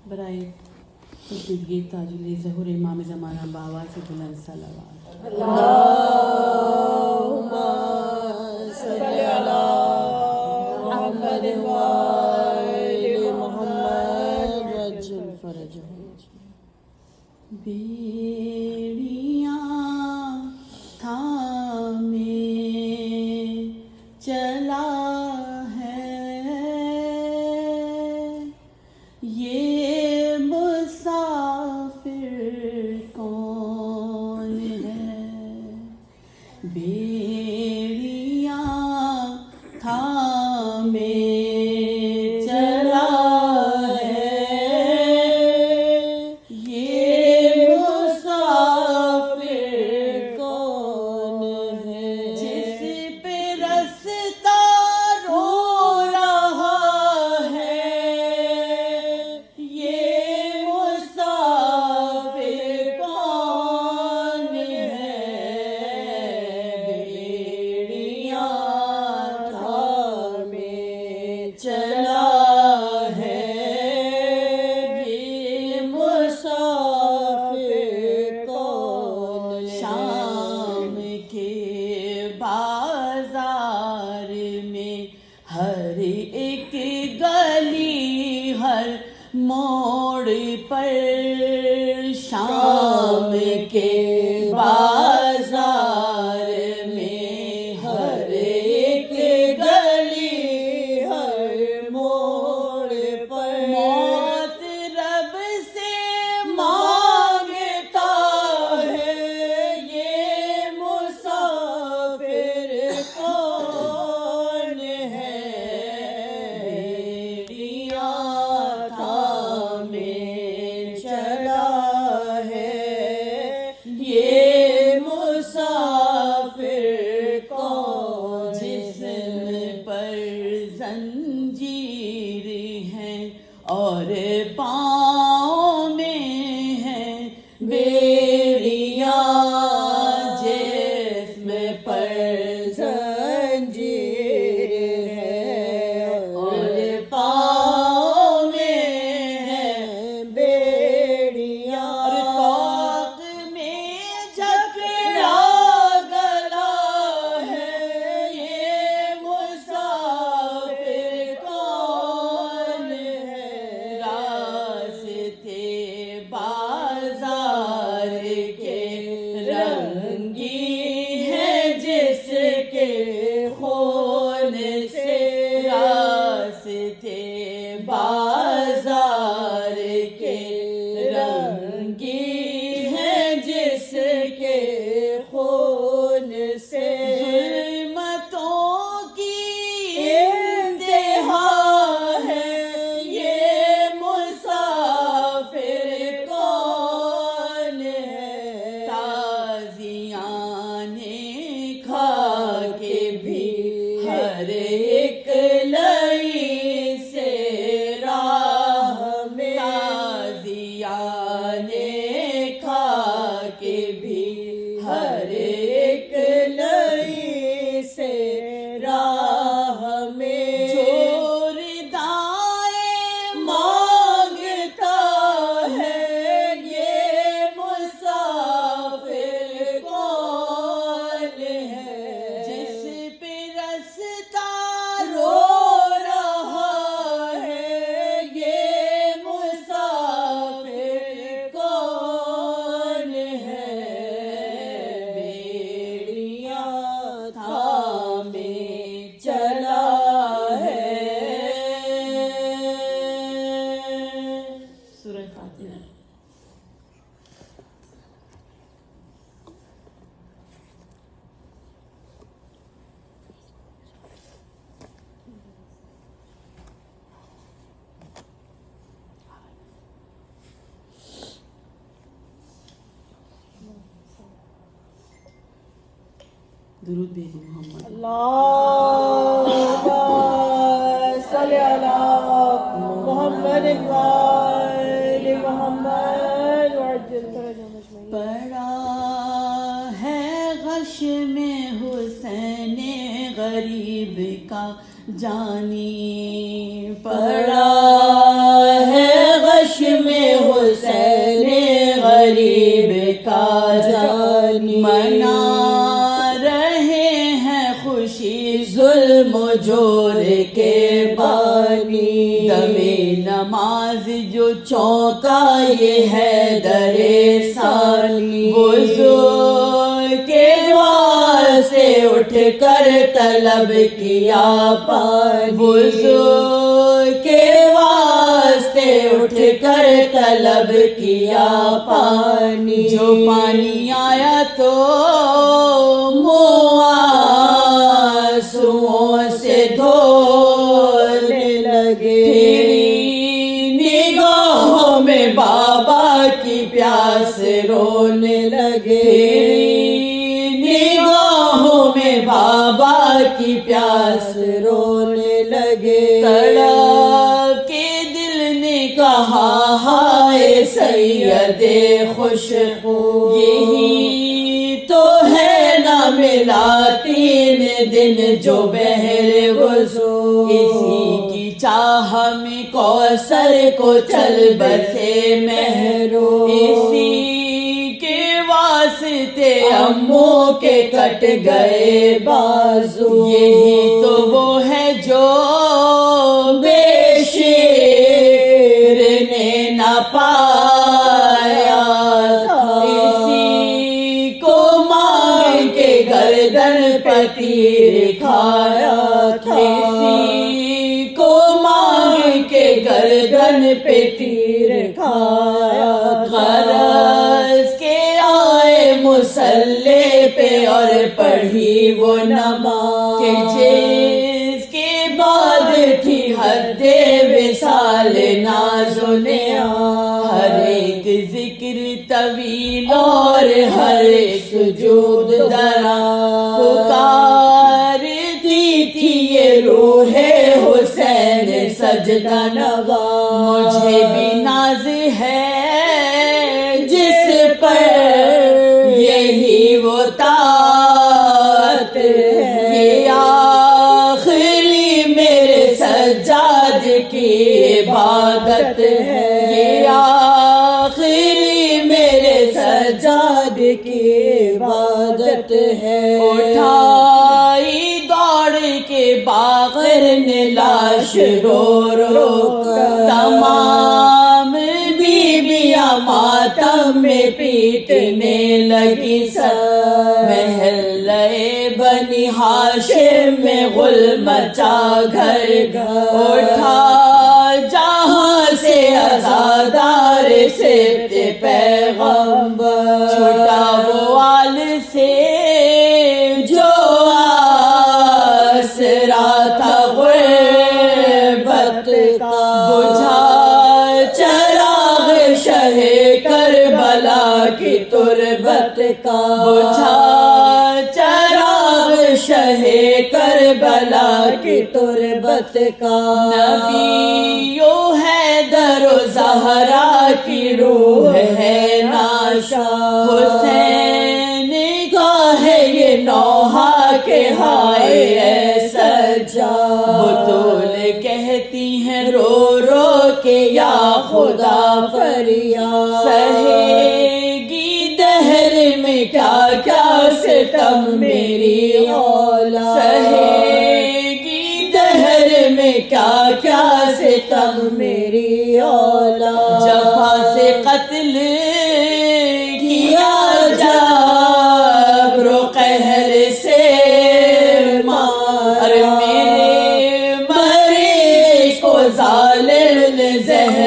برائے کشیدگی تاجل ظہور امام زمانہ بآواز بلند صلوات اللہم صلی علی محمد وآل محمد وعجل فرجہم بیڑیاں تھامے چلا ہے یہ مسافر کون ہے بیڑیاں تھامے چلا ہے یہ مسافر کون ہے جس پہ رستہ رو رہا ہے یہ مسافر کون ہے بیڑیاں تھامے چلا ہے یہ مسافر کون شام کے بازار میں ہر ایک گلی ہر موڑ پر شام کے بازار میں ہر ایک گلی ہر موڑ پر موت رب سے مانگتا ہے یہ مسافر کون ہے بیڑیاں تھامے چلا ہے یہ مسافر کون جسم پر زنجیر ہے اور پاؤں میں ہے بیڑیاں جسم پر زنجیر ہے اور پاؤں میں ہے بیڑیاں اور طاق میں جکڑا گلا ہے یہ مسافر کون ہے راستے بازار کے رنگی ہے جس کے خون سے راستے بازار کے رنگی ہے جس کے خون سے ظلمتوں کی انتہا ہے یہ مسافر کون ہے تازیاں کھا کے بھی ہر ایک لئی سے راہ میں تازیاں کھا کے بھی ہر ایک لئی سے راہ میں جو ردائیں مانگتا ہے یہ مسافر کون ہے جس پہ رستہ رو رہا ہے یہ مسافر کون ہے بیڑیاں تھامے چلا ہے سورہ فاتحہ درود بھیجیں محمد اللہم صلی علی محمد وآل محمد وعجل فرجہم اجمعین پڑا ہے غش میں حسین غریب کا جانی پڑا ہے غش جور کے بانی، دم نماز جو چونکا یہ ہے در ثانی، وضو کے واسطے اٹھ کر طلب کیا پانی، وضو کے واسطے اٹھ کر طلب کیا پانی، جو پانی آیا تو منہ آنسوؤں سے دھونے لگے، نگاہوں میں بابا کی پیاس رونے لگے، نگاہوں میں بابا کی پیاس رونے لگے، تڑپ کے دل نے کہا ہائے سید خوش خو، یہی تو ہے نہ ملا 3 دن جو بہر وضو، اسی کی چاہ میں کوثر کو چل بسے مہرو، اسی کے واسطے اموں کے کٹ گئے بازو، یہی تو وہ ہے جو بے شیر نے نہ پایا تھا، اسی کو مانگ کے گردن پہ تیر کھایا تھا، اسی کو مانگ کے گردن پہ تیر کھایا تھا، غرض کے آئے مصلی پہ اور پڑھی وہ نماز، کہ جس کے بعد تھی حد وصال ناز و نیاز، ہر ایک ذکر طویل اور ہر سجود دراز، پکارتی تھی یہ روح حسین سجدہ نواز، مجھے بھی ناز ہے جس پر یہی وہ طاعت ہے، یہ آخری میرے سجاد کی عبادت ہے، یہ آخری میرے سجاد کی عبادت ہے، اٹھائی دوڑ کے باقر نے لاش رو رو کر، تمام بیبیاں ماتم میں پیٹنے لگی سر، محلے بنی ہاشم میں غل مچا گھر گھر، اٹھا جہاں سے عزادار سبت پیغمبر، چھٹا وہ آل سے جو آسرا تھا غربت کا، بجھا چراغ شہ کربلا کی تربت کا، بجھا چراغ شہ کربلا کی تربت کا، نبیو حیدر و زہرا کی روح ہے ناشا، حسین کا ہے یہ نوحہ کے ہائے اے سجاد، بطول کہتی ہیں رو رو کے یا خدا فریاد، سہے گی دہر میں کیا کیا ستم میری اولاد، سہے گی دہر میں کیا کیا ستم میری اولاد، جفا سے قتل کیا جبر و قہر سے مار، میرے مریض کو ظالم نے زہر